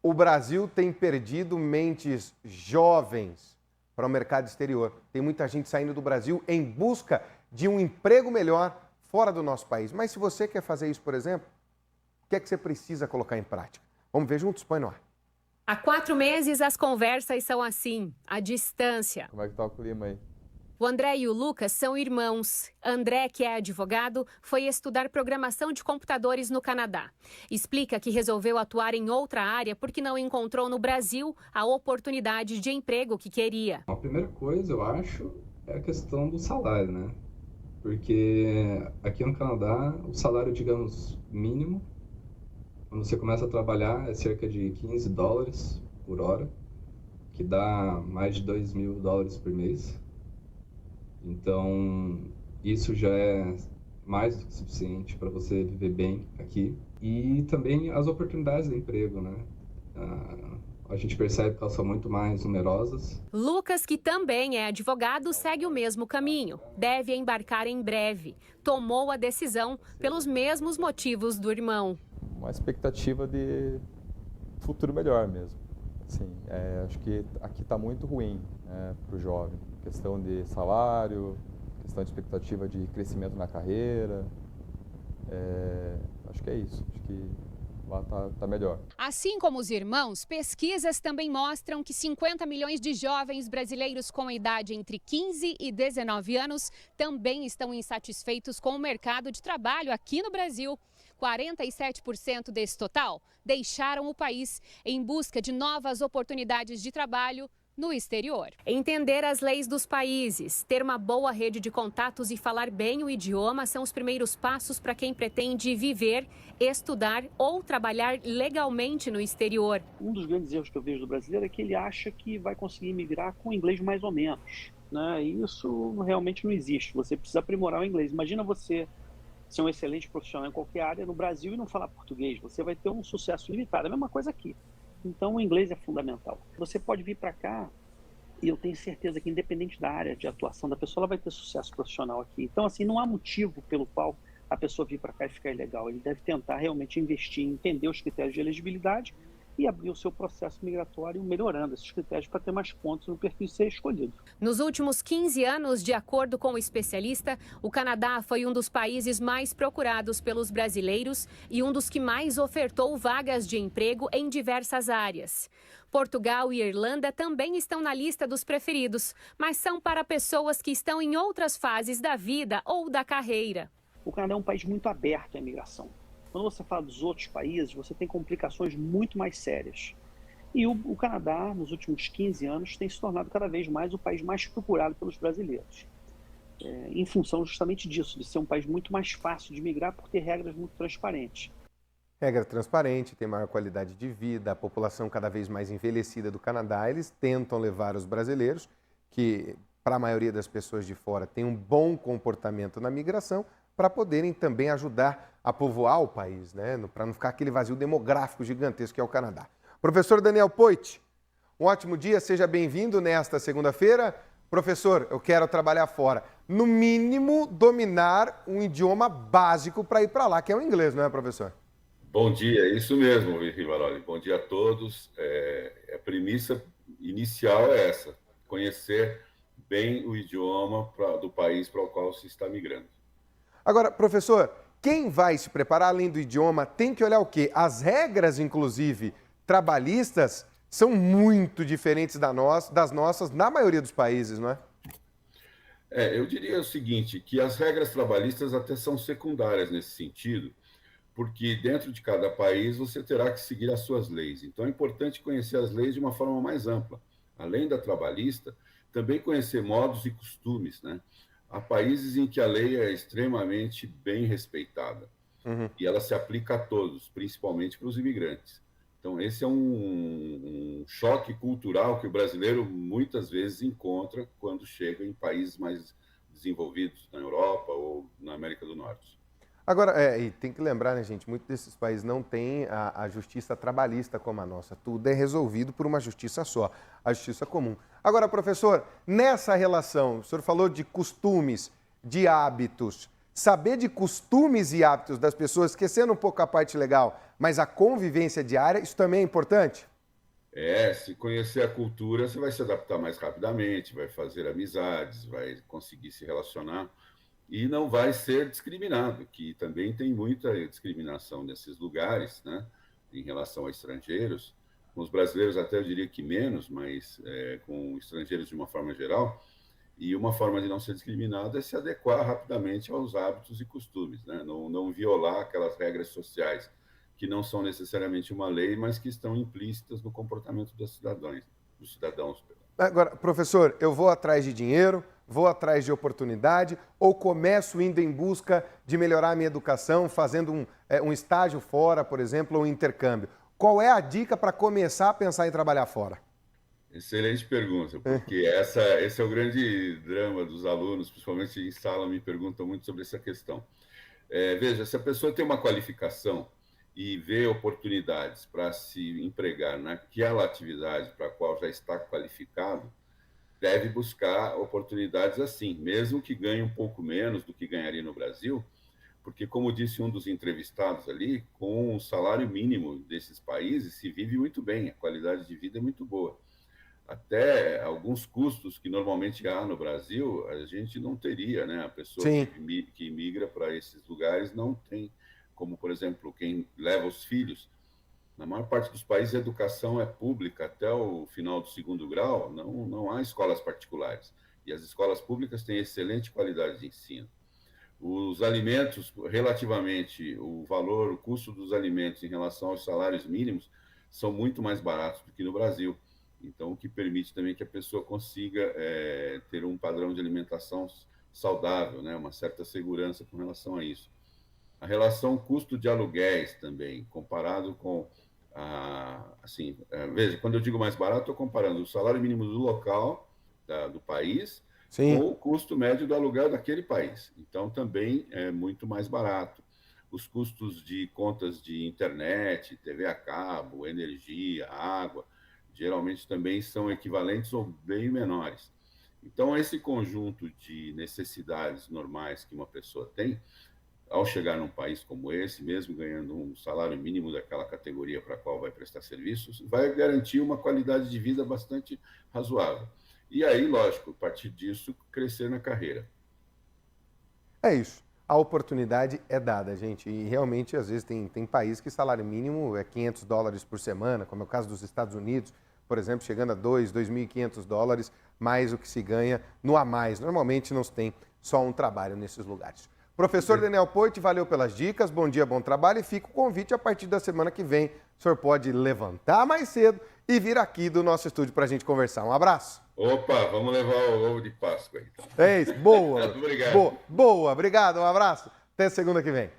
o Brasil tem perdido mentes jovens para o mercado exterior. Tem muita gente saindo do Brasil em busca de um emprego melhor fora do nosso país. Mas se você quer fazer isso, por exemplo, o que é que você precisa colocar em prática? Vamos ver juntos? Põe no ar. Há 4 meses as conversas são assim, à distância. Como é que tá o clima aí? O André e o Lucas são irmãos. André, que é advogado, foi estudar programação de computadores no Canadá. Explica que resolveu atuar em outra área porque não encontrou no Brasil a oportunidade de emprego que queria. A primeira coisa, eu acho, é a questão do salário, né? Porque aqui no Canadá, o salário, digamos, mínimo, quando você começa a trabalhar, é cerca de $15 por hora, que dá mais de $2.000 por mês. Então, isso já é mais do que suficiente para você viver bem aqui. E também as oportunidades de emprego, né? A gente percebe que elas são muito mais numerosas. Lucas, que também é advogado, segue o mesmo caminho. Deve embarcar em breve. Tomou a decisão pelos mesmos motivos do irmão. Uma expectativa de futuro melhor mesmo. Assim, acho que aqui está muito ruim, né, para o jovem. Questão de salário, questão de expectativa de crescimento na carreira. Acho que é isso. Acho que lá tá melhor. Assim como os irmãos, pesquisas também mostram que 50 milhões de jovens brasileiros com idade entre 15 e 19 anos também estão insatisfeitos com o mercado de trabalho aqui no Brasil. 47% desse total deixaram o país em busca de novas oportunidades de trabalho no exterior. Entender as leis dos países, ter uma boa rede de contatos e falar bem o idioma são os primeiros passos para quem pretende viver, estudar ou trabalhar legalmente no exterior. Um dos grandes erros que eu vejo do brasileiro é que ele acha que vai conseguir imigrar com inglês mais ou menos, né? E isso realmente não existe. Você precisa aprimorar o inglês. Imagina você ser um excelente profissional em qualquer área no Brasil e não falar português. Você vai ter um sucesso limitado. É a mesma coisa aqui. Então, o inglês é fundamental. Você pode vir para cá e eu tenho certeza que, independente da área de atuação da pessoa, ela vai ter sucesso profissional aqui. Então, assim, não há motivo pelo qual a pessoa vir para cá e ficar ilegal. Ele deve tentar realmente investir, entender os critérios de elegibilidade e abrir o seu processo migratório melhorando esses critérios para ter mais pontos no perfil ser escolhido. Nos últimos 15 anos, de acordo com o especialista, o Canadá foi um dos países mais procurados pelos brasileiros e um dos que mais ofertou vagas de emprego em diversas áreas. Portugal e Irlanda também estão na lista dos preferidos, mas são para pessoas que estão em outras fases da vida ou da carreira. O Canadá é um país muito aberto à imigração. Quando você fala dos outros países, você tem complicações muito mais sérias. E o Canadá, nos últimos 15 anos, tem se tornado cada vez mais o país mais procurado pelos brasileiros. Em função justamente disso, de ser um país muito mais fácil de migrar por ter regras muito transparentes. Regra transparente, tem maior qualidade de vida, a população cada vez mais envelhecida do Canadá. Eles tentam levar os brasileiros, que para a maioria das pessoas de fora tem um bom comportamento na migração, para poderem também ajudar a povoar o país, né? Para não ficar aquele vazio demográfico gigantesco que é o Canadá. Professor Daniel Poit, um ótimo dia, seja bem-vindo nesta segunda-feira. Professor, eu quero trabalhar fora. No mínimo, dominar um idioma básico para ir para lá, que é o inglês, não é, professor? Bom dia, é isso mesmo, Rivaroli. Bom dia a todos. A premissa inicial é essa, conhecer bem o idioma do país para o qual se está migrando. Agora, professor, quem vai se preparar além do idioma tem que olhar o quê? As regras, inclusive, trabalhistas, são muito diferentes das nossas na maioria dos países, não é? Eu diria o seguinte, que as regras trabalhistas até são secundárias nesse sentido, porque dentro de cada país você terá que seguir as suas leis. Então é importante conhecer as leis de uma forma mais ampla. Além da trabalhista, também conhecer modos e costumes, né? Há países em que a lei é extremamente bem respeitada e ela se aplica a todos, principalmente para os imigrantes. Então, esse é um choque cultural que o brasileiro muitas vezes encontra quando chega em países mais desenvolvidos, na Europa ou na América do Norte. Agora, e tem que lembrar, né, gente, muitos desses países não têm a justiça trabalhista como a nossa. Tudo é resolvido por uma justiça só, a justiça comum. Agora, professor, nessa relação, o senhor falou de costumes, de hábitos. Saber de costumes e hábitos das pessoas, esquecendo um pouco a parte legal, mas a convivência diária, isso também é importante? Se conhecer a cultura, você vai se adaptar mais rapidamente, vai fazer amizades, vai conseguir se relacionar e não vai ser discriminado, que também tem muita discriminação nesses lugares, né, em relação a estrangeiros. Com os brasileiros até eu diria que menos, mas com estrangeiros de uma forma geral. E uma forma de não ser discriminado é se adequar rapidamente aos hábitos e costumes, né? Não violar aquelas regras sociais que não são necessariamente uma lei, mas que estão implícitas no comportamento dos cidadãos. Agora, professor, eu vou atrás de dinheiro, vou atrás de oportunidade ou começo indo em busca de melhorar a minha educação, fazendo um estágio fora, por exemplo, ou um intercâmbio? Qual é a dica para começar a pensar em trabalhar fora? Excelente pergunta, porque esse é o grande drama dos alunos, principalmente em sala, me perguntam muito sobre essa questão. Veja, se a pessoa tem uma qualificação e vê oportunidades para se empregar naquela atividade para a qual já está qualificado, deve buscar oportunidades assim, mesmo que ganhe um pouco menos do que ganharia no Brasil, porque, como disse um dos entrevistados ali, com o salário mínimo desses países se vive muito bem, a qualidade de vida é muito boa. Até alguns custos que normalmente há no Brasil, a gente não teria, né? A pessoa que migra para esses lugares não tem, como, por exemplo, quem leva os filhos. Na maior parte dos países, a educação é pública até o final do 2º grau, não há escolas particulares. E as escolas públicas têm excelente qualidade de ensino. Os alimentos, relativamente, o custo dos alimentos em relação aos salários mínimos, são muito mais baratos do que no Brasil. Então, o que permite também que a pessoa consiga ter um padrão de alimentação saudável, né? Uma certa segurança com relação a isso. A relação custo de aluguéis também, comparado com veja, quando eu digo mais barato, estou comparando o salário mínimo do local, do país, com o custo médio do aluguel daquele país. Então, também é muito mais barato. Os custos de contas de internet, TV a cabo, energia, água, geralmente também são equivalentes ou bem menores. Então, esse conjunto de necessidades normais que uma pessoa tem, ao chegar num país como esse, mesmo ganhando um salário mínimo daquela categoria para a qual vai prestar serviços, vai garantir uma qualidade de vida bastante razoável. E aí, lógico, a partir disso, crescer na carreira. É isso. A oportunidade é dada, gente. E realmente, às vezes, tem país que salário mínimo é $500 por semana, como é o caso dos Estados Unidos, por exemplo, chegando a $2.500, mais o que se ganha no a mais. Normalmente não se tem só um trabalho nesses lugares. Professor Daniel Poit, valeu pelas dicas, bom dia, bom trabalho e fica o convite a partir da semana que vem. O senhor pode levantar mais cedo e vir aqui do nosso estúdio para a gente conversar. Um abraço. Opa, vamos levar o ovo de Páscoa aí. É isso, boa. Obrigado. Boa, obrigado, um abraço. Até segunda que vem.